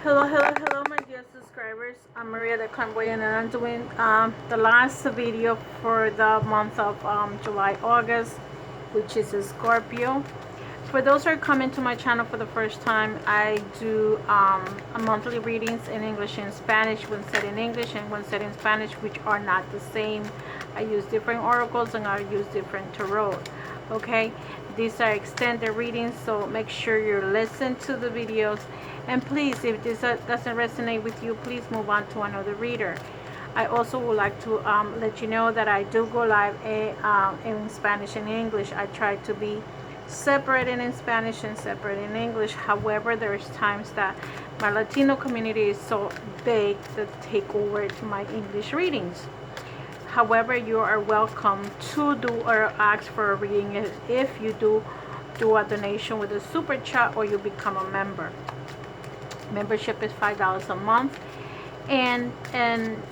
Hello, my dear subscribers. I'm Maria the Clairvoyant, and I'm doing the last video for the month of July, August, which is a Scorpio. For those who are coming to my channel for the first time, I do a monthly readings in English and Spanish, one set in English and one set in Spanish, which are not the same. I use different oracles and I use different tarot. Okay, these are extended readings, so make sure you listen to the videos. And please, if this doesn't resonate with you, please move on to another reader. I also would like to let you know that I do go live in Spanish and English. I try to be separated in Spanish and separate in English. However, there's times that my Latino community is so big that take over my English readings. However, you are welcome to do or ask for a reading if you do a donation with a super chat or you become a member. Membership is $5 a month, and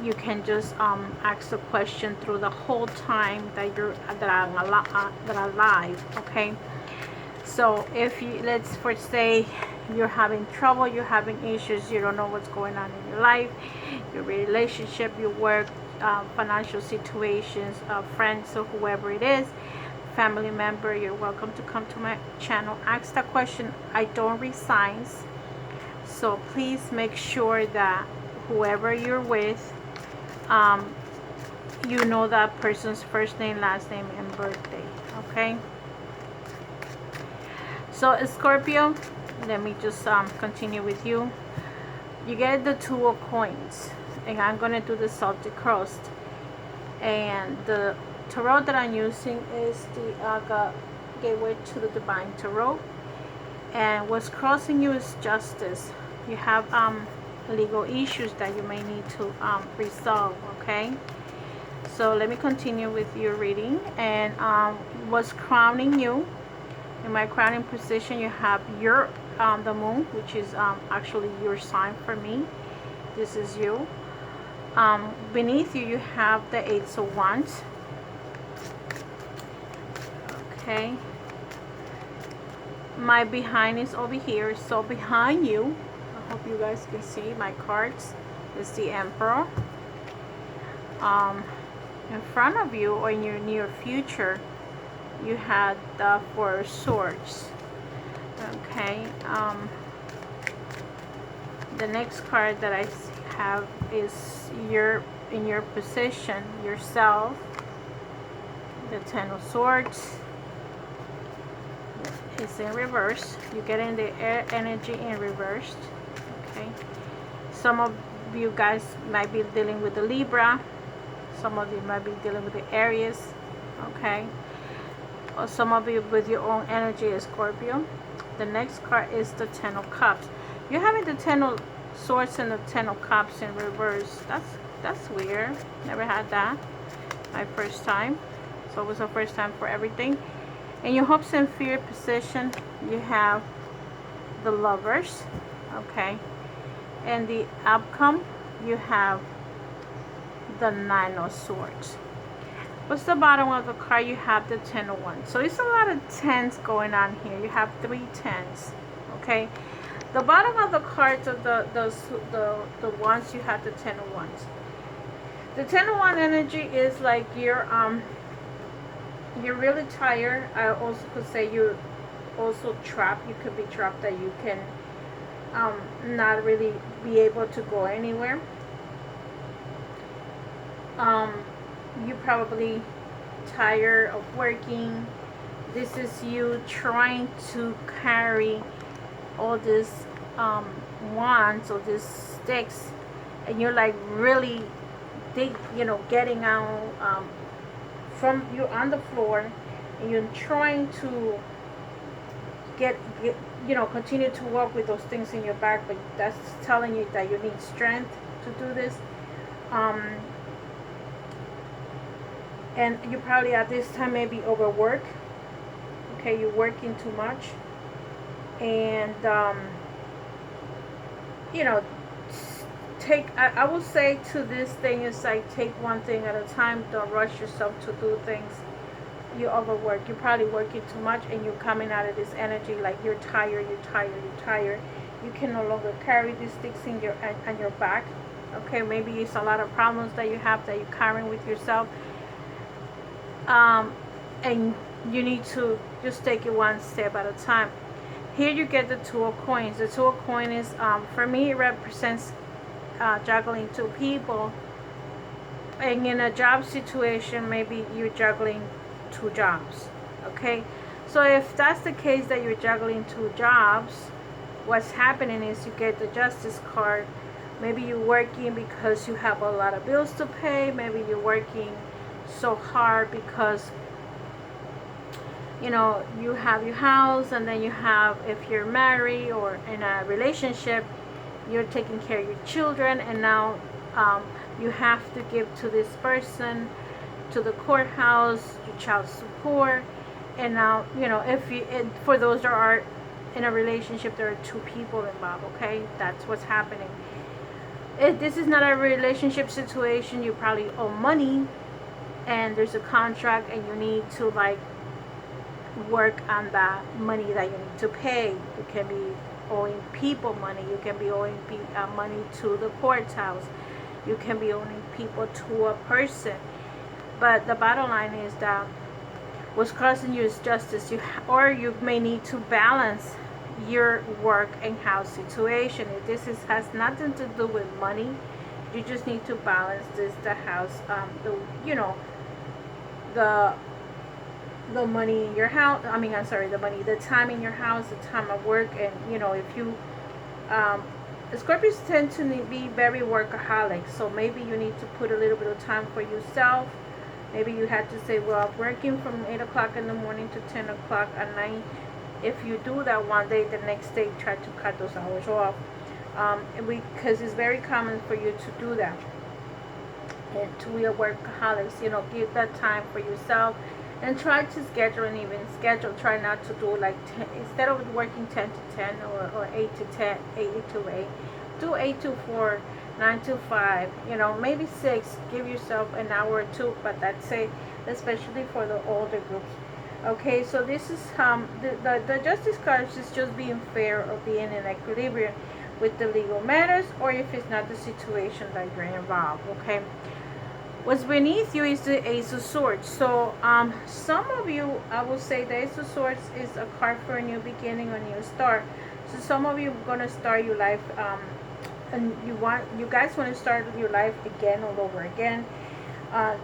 you can just ask the question through the whole time that I'm live. Okay, so if you, let's say you're having trouble, you're having issues, you don't know what's going on in your life, your relationship, your work, financial situations, friends, or whoever it is, family member, you're welcome to come to my channel, ask that question. I don't read signs, so please make sure that whoever you're with, you know that person's first name, last name, and birthday. Okay, so Scorpio, let me just continue with you. You get the Two of Coins, and I'm going to do the Celtic Cross, and the tarot that I'm using is the Gateway to the Divine Tarot, and what's crossing you is Justice. You have legal issues that you may need to resolve. Okay, so let me continue with your reading. And what's crowning you, in my crowning position, you have your the moon, which is actually your sign for me. This is you. Beneath you, you have the Eight of Wands. Okay, my behind is over here, so behind you, I hope you guys can see my cards, is the Emperor. In front of you, or in your near future, you had the Four of Swords. Okay, the next card that I have is in your position, yourself, the Ten of Swords. It's in reverse. You get in the air energy in reversed. Okay, some of you guys might be dealing with the Libra, some of you might be dealing with the Aries. Okay, or some of you with your own energy is Scorpio. The next card is the Ten of Cups. You're having the Ten of Swords and the Ten of Cups in reverse. That's weird. Never had that. My first time. So it was the first time for everything. In your hopes and fear position, you have the Lovers. Okay, and the outcome, you have the Nine of Swords. What's the bottom of the card? You have the Ten of Wands. So it's a lot of tens going on here. You have 3 tens. Okay, the bottom of the cards of the wands, you have the Ten of Wands. The Ten of Wands energy is like you're really tired. I also could say you're also trapped. You could be trapped, that you can not really be able to go anywhere. You probably tired of working. This is you trying to carry all these wands or these sticks, and you're like really deep, getting out from you on the floor, and you're trying to get continue to walk with those things in your back, but that's telling you that you need strength to do this. And you probably at this time maybe overwork. Okay, you're working too much, and I will say to this thing is like, take one thing at a time. Don't rush yourself to do things. You overwork. You're probably working too much, and you're coming out of this energy like you're tired. You can no longer carry these sticks in your on your back. Okay, maybe it's a lot of problems that you have that you're carrying with yourself, and you need to just take it one step at a time. Here you get the Two of Coins. The Two of Coins is, for me, it represents juggling two people. And in a job situation, maybe you're juggling two jobs. Okay, so if that's the case that you're juggling two jobs, what's happening is you get the Justice card. Maybe you're working because you have a lot of bills to pay. Maybe you're working so hard because you have your house, and then you have, if you're married or in a relationship, you're taking care of your children, and now you have to give to this person, to the courthouse, your child support. And now, if you, for those that are in a relationship, there are two people involved. Okay, that's what's happening. If this is not a relationship situation, you probably owe money, and there's a contract, and you need to work on that money that you need to pay. You can be owing people money. You can be owing money to the courthouse. You can be owing people to a person. But the bottom line is that what's causing you is justice. Or you may need to balance your work and house situation. If this has nothing to do with money, you just need to balance the house, the money in your house. The time in your house, the time of work, and if you Scorpios tend to be very workaholic, so maybe you need to put a little bit of time for yourself. Maybe you had to say, well, I'm working from 8 o'clock in the morning to 10 o'clock at night. If you do that one day, the next day try to cut those hours off, because it's very common for you to do that, and to be a workaholic. Give that time for yourself, and try to schedule an even schedule. Try not to do like 10, instead of working 10 to 10 or 8 to 10, 8 to 8, do 8 to 4, 9 to 5, maybe 6. Give yourself an hour or two, but that's it, especially for the older groups. Okay, so this is the Justice card is just being fair or being in equilibrium with the legal matters, or if it's not the situation that you're involved. Okay, what's beneath you is the Ace of Swords. So some of you, I will say the Ace of Swords is a card for a new beginning, a new start. So some of you are going to start your life, and you guys want to start your life again, all over again.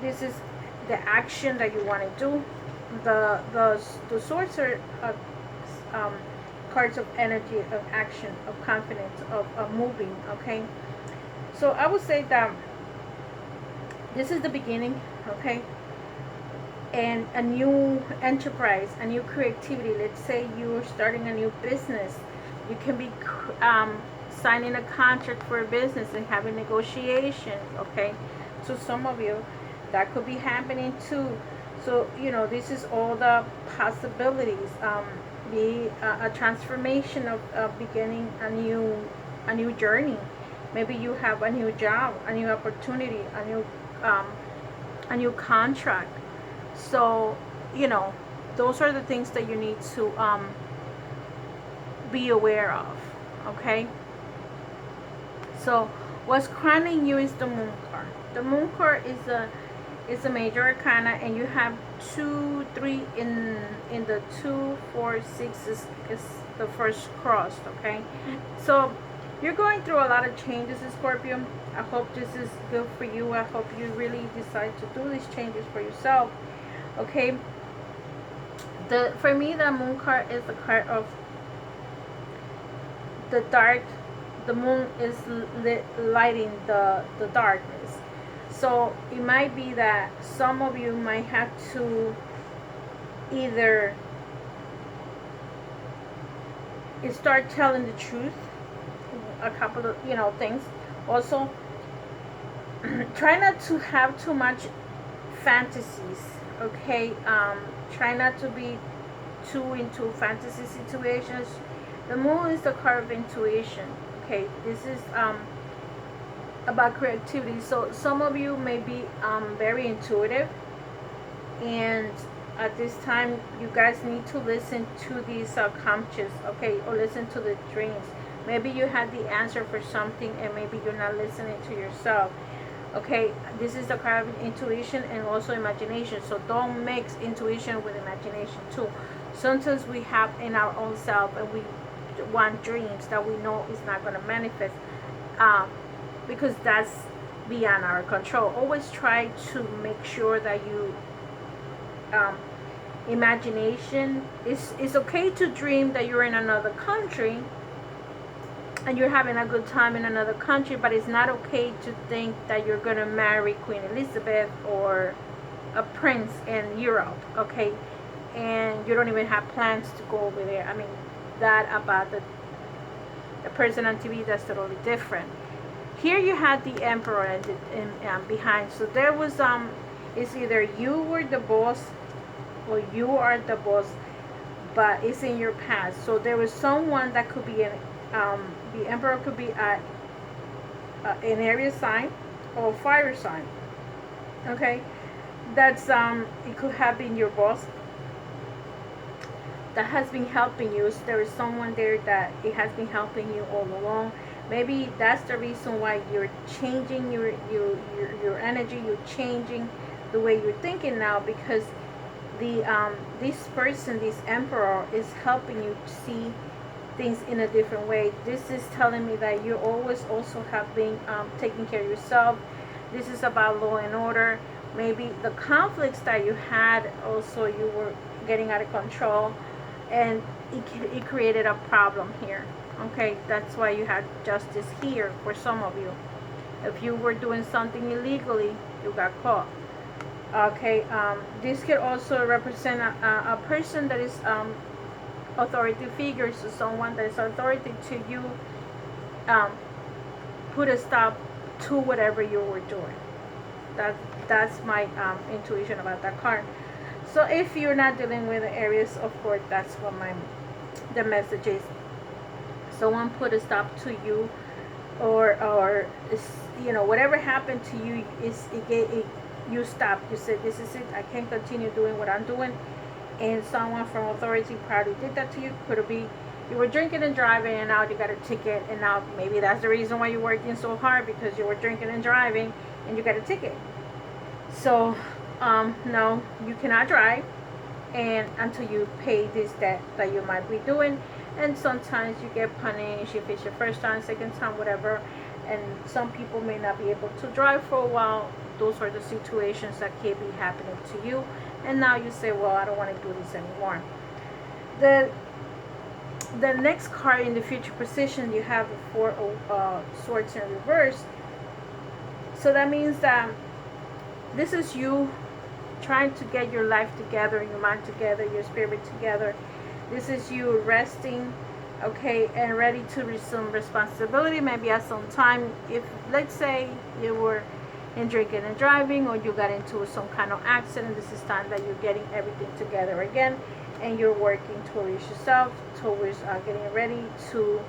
This is the action that you want to do. The swords are cards of energy, of action, of confidence, of moving. Okay, so I would say that this is the beginning. Okay, and a new enterprise, a new creativity. Let's say you're starting a new business. You can be signing a contract for a business and having negotiations. Okay, so some of you, that could be happening too. So this is all the possibilities. Be a transformation of beginning a new journey. Maybe you have a new job, a new opportunity, a new contract. So those are the things that you need to be aware of. Okay, so what's crowning you is the Moon card. The Moon card is a major arcana, and you have 2, 3 in the 2, 4, 6 is the first crossed. Okay, so you're going through a lot of changes, Scorpio. I hope this is good for you. I hope you really decide to do these changes for yourself. Okay, for me, the Moon card is the card of the dark. The moon is lighting the darkness. So it might be that some of you might have to either start telling the truth, a couple of things. Also, try not to have too much fantasies. Okay, try not to be too into fantasy situations. The moon is the card of intuition. Okay, this is about creativity. So some of you may be very intuitive, and at this time you guys need to listen to the subconscious. Okay, or listen to the dreams. Maybe you had the answer for something and maybe you're not listening to yourself. Okay, this is the card of intuition and also imagination. So don't mix intuition with imagination too. Sometimes we have in our own self and we want dreams that we know is not going to manifest, because that's beyond our control. Always try to make sure that you imagination is, it's okay to dream that you're in another country and you're having a good time in another country, but it's not okay to think that you're going to marry Queen Elizabeth or a prince in Europe, okay? And you don't even have plans to go over there. I mean, that about the person on TV, that's totally different. Here you had the emperor and behind. So there was, it's either you were the boss or you are the boss, but it's in your past. So there was someone that could be the emperor could be an area sign or fire sign. Okay, that's it could have been your boss that has been helping you. So there is someone there that it has been helping you all along. Maybe that's the reason why you're changing your energy. You're changing the way you're thinking now, because the this person, this emperor, is helping you see things in a different way. This is telling me that you always also have been taking care of yourself. This is about law and order. Maybe the conflicts that you had, also you were getting out of control, and it created a problem here. Okay, that's why you had justice here for some of you. If you were doing something illegally, you got caught. Okay, this could also represent a person that is authority figure, so someone that is authority to you, put a stop to whatever you were doing. That's my intuition about that card. So if you're not dealing with the areas of course, that's what the message is. Someone put a stop to you, or you know, whatever happened to you is you stopped. You said, this is it, I can't continue doing what I'm doing. And someone from authority probably did that to you. Could be you were drinking and driving and now you got a ticket, and now maybe that's the reason why you're working so hard, because you were drinking and driving and you got a ticket. So no, you cannot drive and until you pay this debt that you might be doing. And sometimes you get punished if it's your first time, second time, whatever, and some people may not be able to drive for a while. Those are the situations that can be happening to you, and now you say, well, I don't want to do this anymore. The next card in the future position, you have the Four of Swords in reverse. So that means that this is you trying to get your life together, your mind together, your spirit together. This is you resting, okay, and ready to resume responsibility. Maybe at some time, if let's say you were in drinking and driving, or you got into some kind of accident, this is time that you're getting everything together again, and you're working towards yourself, towards getting ready to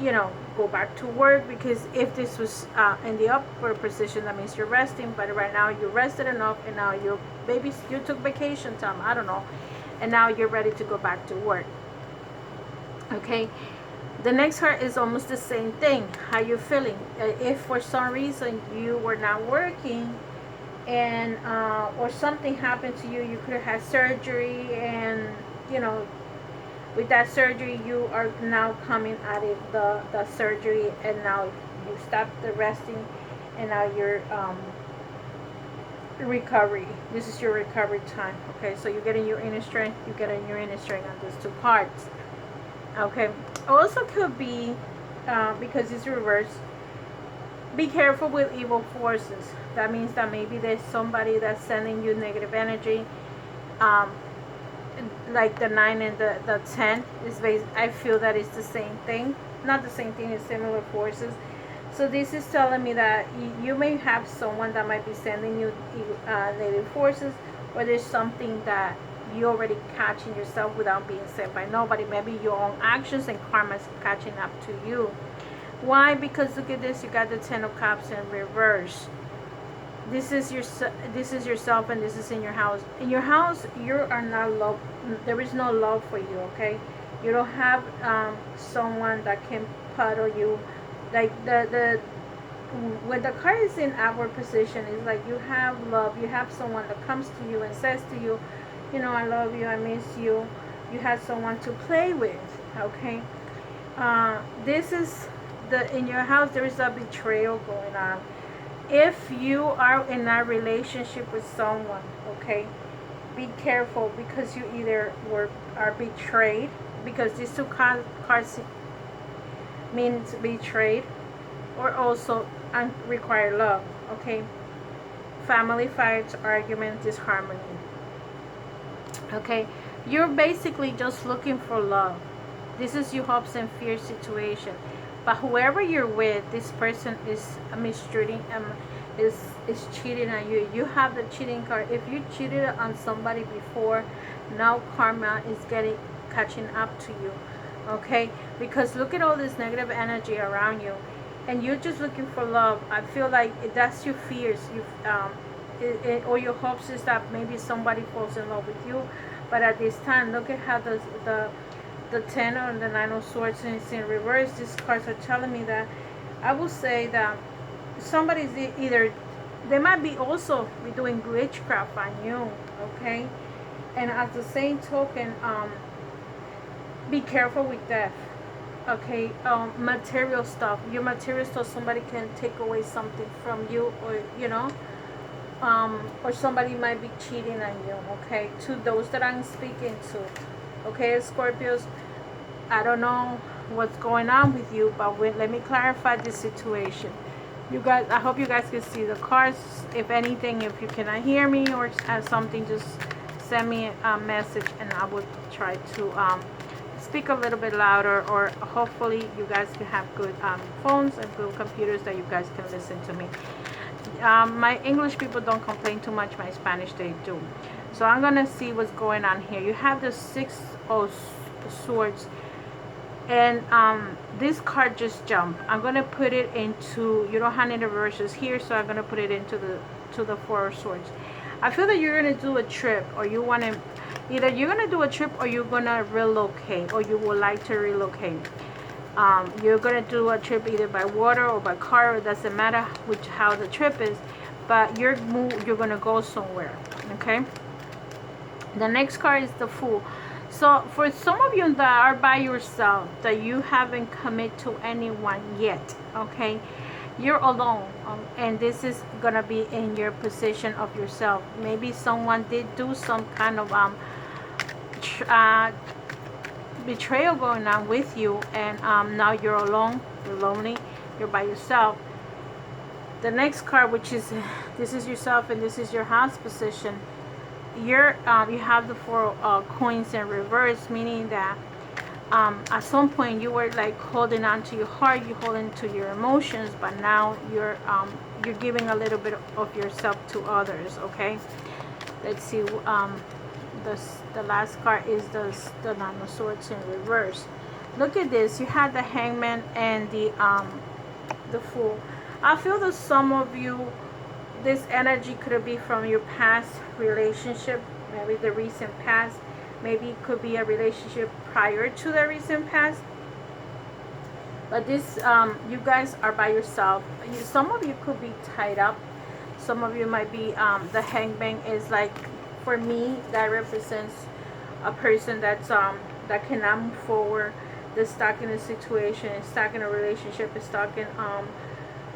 you know, go back to work. Because if this was in the upward position, that means you're resting, but right now you're rested enough, and now you're, maybe you took vacation time, I don't know, and now you're ready to go back to work. Okay, the next card is almost the same thing. How you feeling? If for some reason you were not working, and or something happened to you, you could have had surgery, and you know, with that surgery you are now coming out of the surgery, and now you stopped the resting, and now you're recovery. This is your recovery time. Okay, so you're getting your inner strength, you're getting your inner strength on these two cards. Okay, also could be because it's reversed, be careful with evil forces. That means that maybe there's somebody that's sending you negative energy, like the 9 and the 10 is based, I feel that it's the same thing, not the same thing, it's similar forces. So this is telling me that you may have someone that might be sending you negative forces, or there's something that you already catching yourself without being sent by nobody. Maybe your own actions and karma is catching up to you. Why? Because look at this, you got the 10 of Cups in reverse. This is yourself, and this is in your house. In your house, you are not love. There is no love for you. Okay, You don't have someone that can puddle you. Like the when the card is in outward position, it's like you have love. You have someone that comes to you and says to you, you know, I love you, I miss you. You have someone to play with. Okay. This is in your house. There is a betrayal going on. If you are in a relationship with someone, okay, be careful, because you either are betrayed, because these two cards means betrayed, or also unrequited love. Okay, family fights, arguments, disharmony. Okay, you're basically just looking for love. This is your hopes and fears situation. But whoever you're with, this person is mistreating, is cheating on you. You have the cheating card. If you cheated on somebody before, now karma is catching up to you. Okay, because look at all this negative energy around you, and you're just looking for love. I feel like that's your fears. Or your hopes is that maybe somebody falls in love with you. But at this time, look at how the 10 or the 9 of swords is in reverse. These cards are telling me that I will say that somebody's either, they might be also be doing witchcraft on you. Okay, and at the same token, be careful with death. Okay, material stuff. Your material stuff, somebody can take away something from you, or you know, or somebody might be cheating on you. Okay, to those that I'm speaking to. Okay, Scorpios, I don't know what's going on with you, but let me clarify this situation. You guys, I hope you guys can see the cards. If anything, if you cannot hear me or something, just send me a message and I will try to speak a little bit louder, or hopefully you guys can have good phones and good computers that you guys can listen to me. My English people don't complain too much. My Spanish, they do. So I'm gonna see what's going on here. You have the 6 of swords, and this card just jumped. I'm gonna put it into, you don't have any reverses here, so I'm gonna put it into the 4 of swords. I feel that you're gonna do a trip, or you want to, either you're gonna do a trip or you're gonna relocate, or you would like to relocate. You're gonna do a trip either by water or by car. It doesn't matter how the trip is, but you're gonna go somewhere. Okay. The next card is the Fool. So for some of you that are by yourself, that you haven't committed to anyone yet, okay, you're alone, and this is gonna be in your position of yourself. Maybe someone did do some kind of betrayal going on with you, and now you're alone, you're lonely, you're by yourself. The next card, which is, this is yourself and this is your house position. You have the 4 coins in reverse, meaning that at some point you were like holding on to your heart, you're holding to your emotions, but now you're giving a little bit of yourself to others. Okay, let's see. The last card is the 9 of swords in reverse. Look at this. You had the Hangman and the Fool. I feel that some of you, this energy could be from your past relationship, maybe the recent past. Maybe it could be a relationship prior to the recent past. But this, you guys are by yourself. Some of you could be tied up. Some of you might be, the Hangman is like, for me, that represents a person that's that cannot move forward, that's stuck in a situation, is stuck in a relationship, is stuck in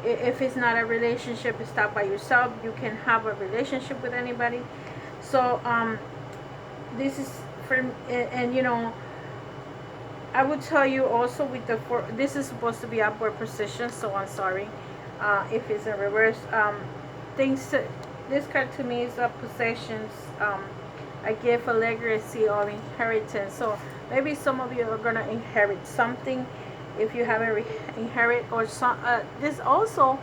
if it's not a relationship, it's stuck by yourself. You can have a relationship with anybody. So this is for, and you know, I would tell you also with the 4, this is supposed to be upward position, so I'm sorry if it's in reverse. This card to me is a possessions, a gift, a legacy, or inheritance. So maybe some of you are gonna inherit something if you haven't inherit, or some. This also,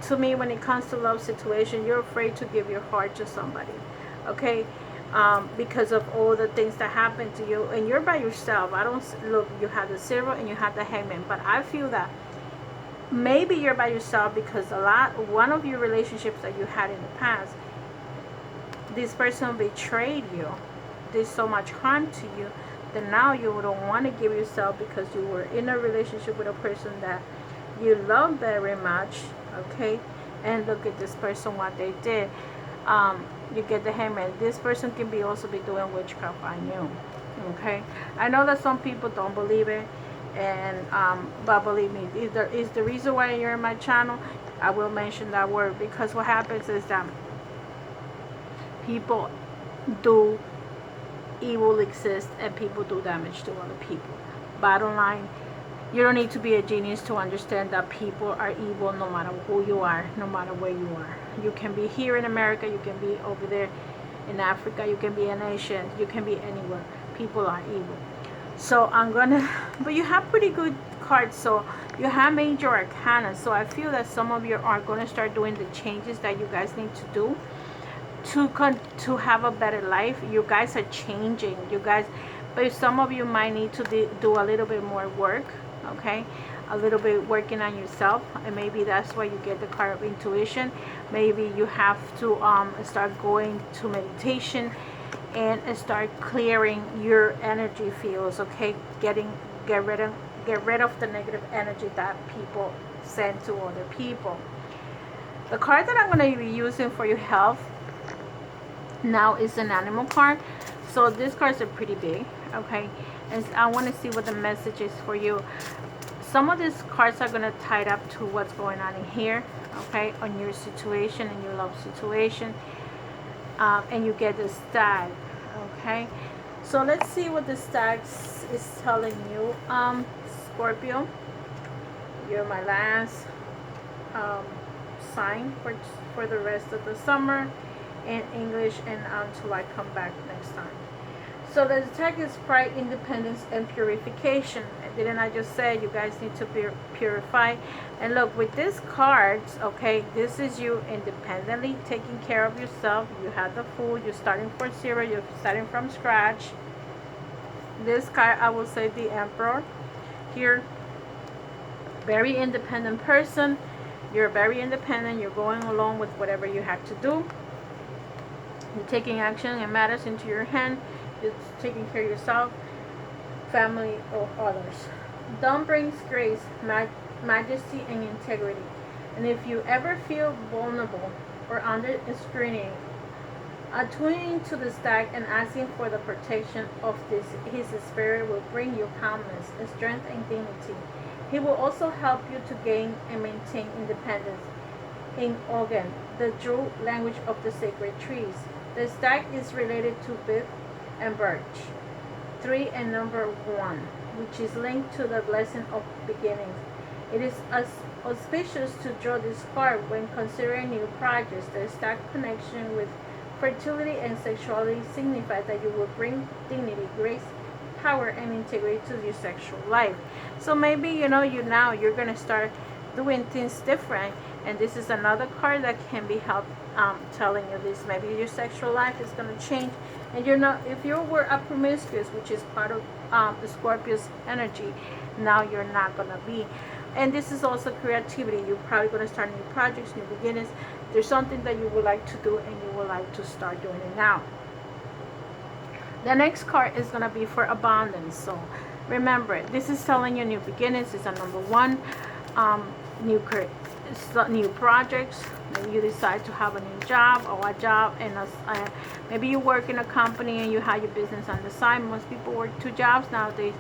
to me, when it comes to love situation, you're afraid to give your heart to somebody. Okay, because of all the things that happen to you, and you're by yourself. I don't look. You have the 0 and you have the Hangman, but I feel that maybe you're by yourself because one of your relationships that you had in the past, this person betrayed you, did so much harm to you, then now you don't want to give yourself because you were in a relationship with a person that you love very much, okay? And look at this person, what they did. You get the Hangman. This person can be also be doing witchcraft on you, okay? I know that some people don't believe it, and but believe me, is the reason why you're in my channel. I will mention that word, because what happens is that people do, evil exists, and people do damage to other people. Bottom line, you don't need to be a genius to understand that people are evil no matter who you are, no matter where you are. You can be here in America, you can be over there in Africa, you can be an Asian, you can be anywhere. People are evil. So I'm gonna, but you have pretty good cards. So you have major arcana. So I feel that some of you are gonna start doing the changes that you guys need to do to have a better life. You guys are changing, you guys, but some of you might need to do a little bit more work, okay? A little bit working on yourself, and maybe that's why you get the card of intuition. Maybe you have to start going to meditation and start clearing your energy fields, okay? Get rid of the negative energy that people send to other people. The card that I'm going to be using for your health now is an animal card. So these cards are pretty big, okay? And I want to see what the message is for you. Some of these cards are going to tie it up to what's going on in here, okay, on your situation, in your love situation. And you get the stag, okay? So let's see what the stag is telling you. Scorpio, you're my last sign for the rest of the summer in English, and until I come back next time. So the tag is pride, independence, and purification. Didn't I just say you guys need to purify? And look, with these cards, okay, this is you independently taking care of yourself. You have the food, you're starting from zero, you're starting from scratch. This card, I will say the Emperor here. Very independent person. You're very independent. You're going along with whatever you have to do. You're taking action and matters into your hand. You're taking care of yourself, family, or others. Dawn brings grace, majesty, and integrity. And if you ever feel vulnerable or under scrutiny, attuning to the stag and asking for the protection of his spirit will bring you calmness, strength, and dignity. He will also help you to gain and maintain independence. In Ogan, the true language of the sacred trees, the stag is related to Bith and birch, 3 and number 1, which is linked to the blessing of beginnings. It is auspicious to draw this card when considering new projects. The stag connection with fertility and sexuality signifies that you will bring dignity, grace, power, and integrity to your sexual life. So maybe you're going to start doing things different, and this is another card that can be help telling you this. Maybe your sexual life is going to change, and if you were a promiscuous, which is part of the Scorpio's energy, now you're not going to be. And this is also creativity. You're probably going to start new projects, new beginnings. There's something that you would like to do, and you would like to start doing it now. The next card is going to be for abundance. So remember, this is telling you new beginnings. It's a number 1. New projects. Maybe you decide to have a new job, or a job, and maybe you work in a company and you have your business on the side. Most people work 2 jobs nowadays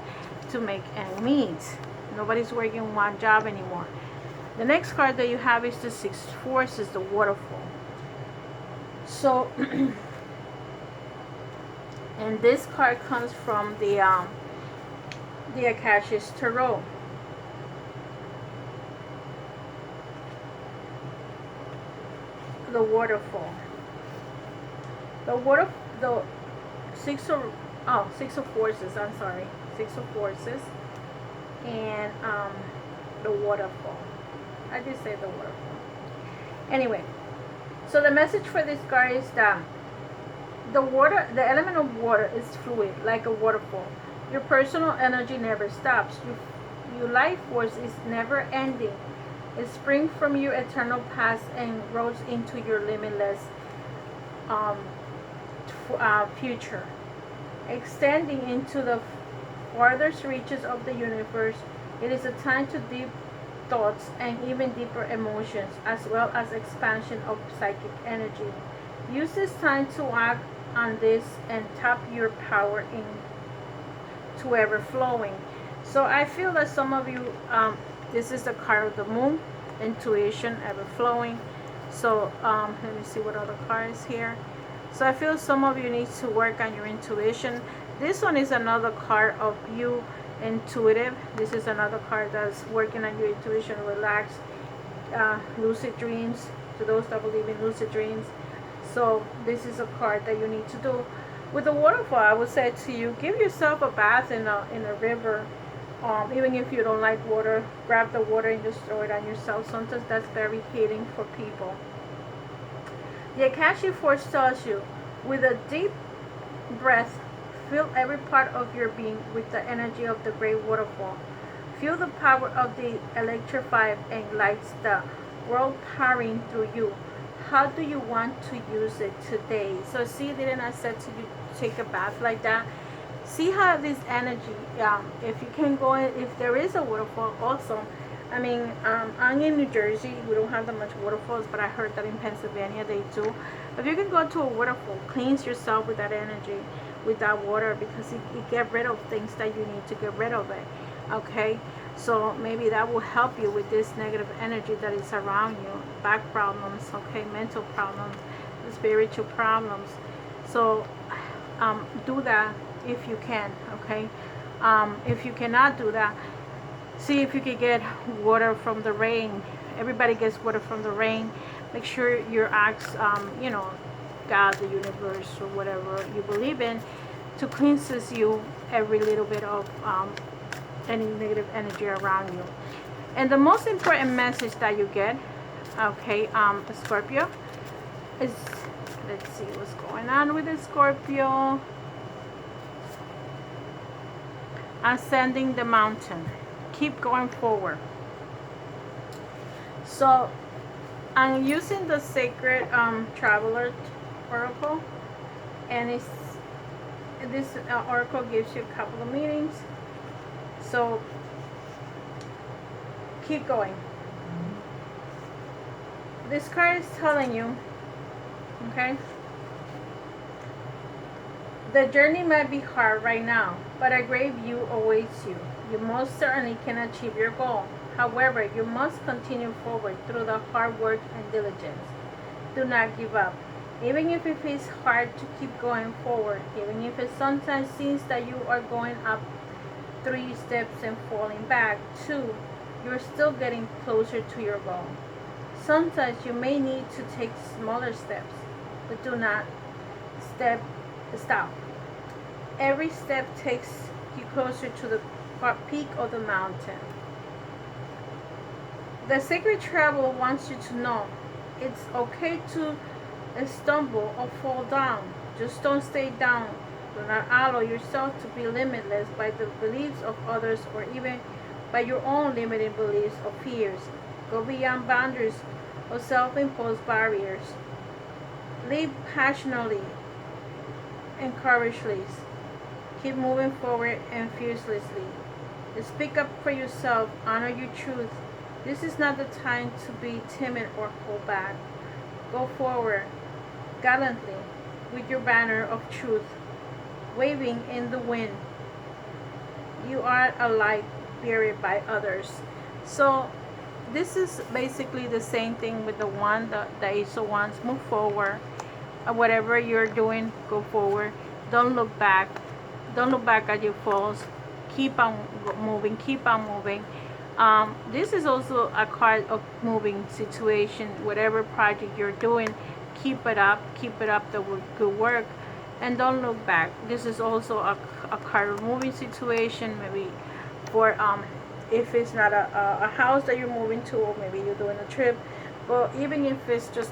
to make ends meet. Nobody's working 1 job anymore. The next card that you have is the 6 Forces, the waterfall. So and this card comes from the Akashi's Tarot. The waterfall. The 6 of Forces. I'm sorry, 6 of Forces, and the waterfall. I did say the waterfall. Anyway, so the message for this card is that the element of water is fluid, like a waterfall. Your personal energy never stops. Your life force is never ending. It springs from your eternal past and grows into your limitless future, extending into the farthest reaches of the universe. It is a time to deep thoughts and even deeper emotions, as well as expansion of psychic energy. Use this time to act on this and tap your power into ever flowing. So I feel that some of you, this is the card of the moon, intuition, ever flowing. So let me see what other card is here. So I feel some of you need to work on your intuition. This one is another card of you intuitive. This is another card that's working on your intuition. Relax, lucid dreams, to those that believe in lucid dreams. So this is a card that you need to do. With the waterfall, I would say to you, give yourself a bath in a river. Even if you don't like water, grab the water and just throw it on yourself. Sometimes that's very healing for people. The Akashic Force tells you, with a deep breath, fill every part of your being with the energy of the great waterfall. Feel the power of the electrified and lights the world powering through you. How do you want to use it today? So see, didn't I said to you, take a bath like that? See how this energy, if you can go in, if there is a waterfall also. I mean, I'm in New Jersey. We don't have that much waterfalls, but I heard that in Pennsylvania they do. If you can go to a waterfall, cleanse yourself with that energy, with that water, because it get rid of things that you need to get rid of it. Okay, so maybe that will help you with this negative energy that is around you. Back problems, okay, mental problems, spiritual problems. So do that if you can. Okay, if you cannot do that, see if you can get water from the rain. Everybody gets water from the rain. Make sure your acts, you know, God, the universe, or whatever you believe in, to cleanses you every little bit of any negative energy around you. And the most important message that you get, okay, Scorpio, is, let's see what's going on with the Scorpio. Ascending the mountain. Keep going forward. So I'm using the Sacred Traveler Oracle, and this oracle gives you a couple of meanings. So keep going. This card is telling you, okay, the journey might be hard right now, but a great view awaits you. You most certainly can achieve your goal. However, you must continue forward through the hard work and diligence. Do not give up. Even if it feels hard to keep going forward, even if it sometimes seems that you are going up 3 steps and falling back 2, you're still getting closer to your goal. Sometimes you may need to take smaller steps, but do not stop. Every step takes you closer to the peak of the mountain. The Sacred Traveler wants you to know it's okay to stumble or fall down. Just don't stay down. Do not allow yourself to be limitless by the beliefs of others or even by your own limiting beliefs or fears. Go beyond boundaries or self-imposed barriers. Live passionately and courageously. Keep moving forward and fearlessly. Speak up for yourself. Honor your truth. This is not the time to be timid or hold back. Go forward gallantly with your banner of truth waving in the wind. You are a light bearer by others. So this is basically the same thing with the one, the Ace of Wands. Move forward. Whatever you're doing, go forward. Don't look back. Don't look back at your faults. Keep on moving. Keep on moving. This is also a card of moving situation. Whatever project you're doing, keep it up. Keep it up, the good work, and don't look back. This is also a card of moving situation. Maybe for if it's not a house that you're moving to, or maybe you're doing a trip. But even if it's just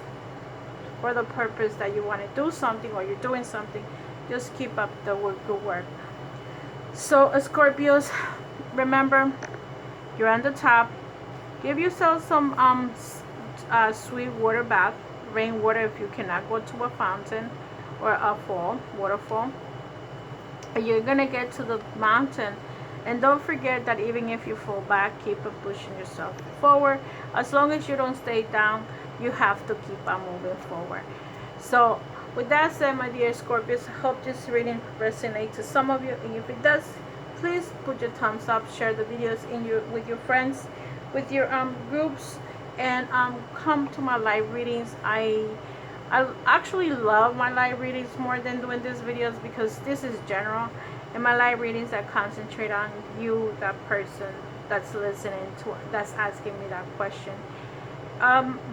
for the purpose that you want to do something, or you're doing something, just keep up the good work. So Scorpios, remember, you're on the top. Give yourself some sweet water bath, rainwater if you cannot go to a fountain or a waterfall. You're gonna get to the mountain. And don't forget that even if you fall back, keep on pushing yourself forward. As long as you don't stay down, you have to keep on moving forward. So with that said, my dear Scorpios, I hope this reading resonates to some of you, and if it does, please put your thumbs up, share the videos with your friends, with your groups, and come to my live readings. I actually love my live readings more than doing these videos, because this is general. In my live readings, I concentrate on you, that person that's listening to, that's asking me that question.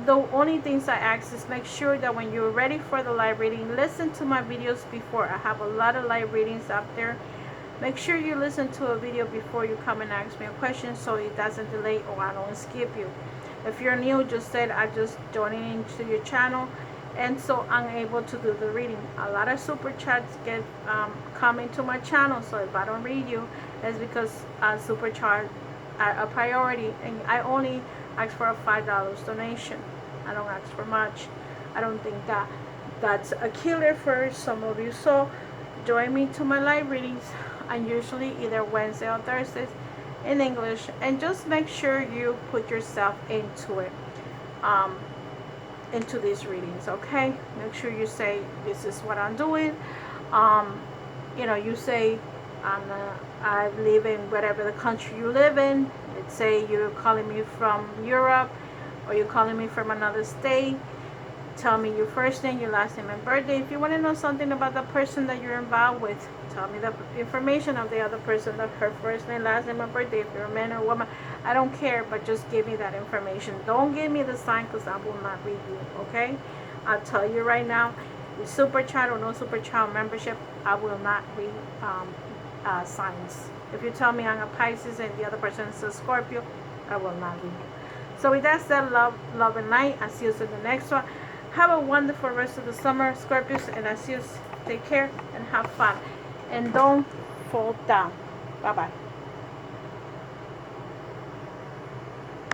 The only things I ask is make sure that when you're ready for the live reading, listen to my videos before. I have a lot of live readings up there. Make sure you listen to a video before you come and ask me a question, so it doesn't delay or I don't skip you. If you're new, just said I just joining into your channel, and so I'm able to do the reading. A lot of super chats get come into my channel, so if I don't read you, it's because super chat are a priority, and I only ask for a $5 donation. I don't ask for much. I don't think that's a killer for some of you. So join me to my live readings. I'm usually either Wednesday or Thursdays in English, and just make sure you put yourself into it. Into these readings, okay? Make sure you say, this is what I'm doing. You know, you say, I live in whatever the country you live in. Let's say you're calling me from Europe, or you're calling me from another state. Tell me your first name, your last name, and birthday. If you want to know something about the person that you're involved with, tell me the information of the other person, that her first name, last name, and birthday. If you're a man or woman, I don't care, but just give me that information. Don't give me the sign, because I will not read you, okay? I'll tell you right now, with super chat or no super chat membership, I will not read signs. If you tell me I'm a Pisces and the other person is a Scorpio, I will not read you. So with that said, love and light. I'll see you in the next one. Have a wonderful rest of the summer, Scorpios, and I'll see you. Take care and have fun. And don't fall down. Bye-bye.